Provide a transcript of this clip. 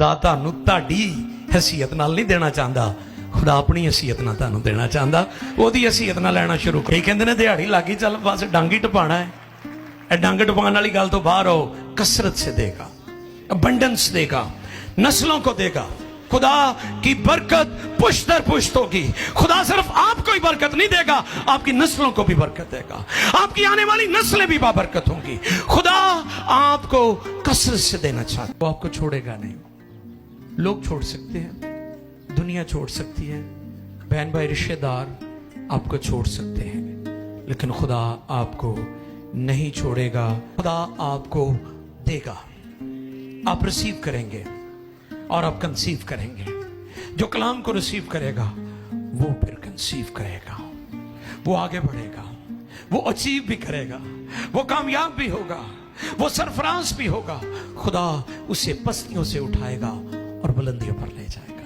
खुदा ਤੁਹਾਨੂੰ ਤੁਹਾਡੀ ਹਸੀਅਤ ਨਾਲ ਨਹੀਂ ਦੇਣਾ ਚਾਹੁੰਦਾ, खुदा अपनी हसीयत ना ਤੁਹਾਨੂੰ देना चाहता, ਉਹਦੀ ਹਸੀਅਤ ਨਾਲ ਲੈਣਾ ਸ਼ੁਰੂ ਕਰ। ਕਹਿੰਦੇ ਨੇ ਦਿਹਾੜੀ ਲੱਗੀ ਚੱਲ ਬਸ ਡਾਂਗੀ ਟਪਾਣਾ ਹੈ। ਇਹ ਡੰਗ ਟਪਾਉਣ ਵਾਲੀ ਗੱਲ ਤੋਂ ਬਾਹਰ ਹੋ। कसरत से देगा, अबंडेंस देगा, नस्लों को देगा। खुदा की बरकत पुश्त दर पुश्त होगी। खुदा सिर्फ आपको ही बरकत नहीं देगा, आपकी नस्लों को भी बरकत देगा। आपकी आने वाली नस्लें भी बाबरकत होंगी। खुदा आपको कसरत से देना चाहता, वो आपको छोड़ेगा नहीं। लोग छोड़ सकते हैं, दुनिया छोड़ सकती है, बहन भाई रिश्तेदार आपको छोड़ सकते हैं, लेकिन खुदा आपको नहीं छोड़ेगा। खुदा आपको देगा, आप रिसीव करेंगे और आप कंसीव करेंगे। जो कलाम को रिसीव करेगा वो फिर कंसीव करेगा, वो आगे बढ़ेगा, वो अचीव भी करेगा, वो कामयाब भी होगा, वो सरफराज भी होगा। खुदा उसे पस्तियों से उठाएगा और बुलंदियों पर ले जाएगा।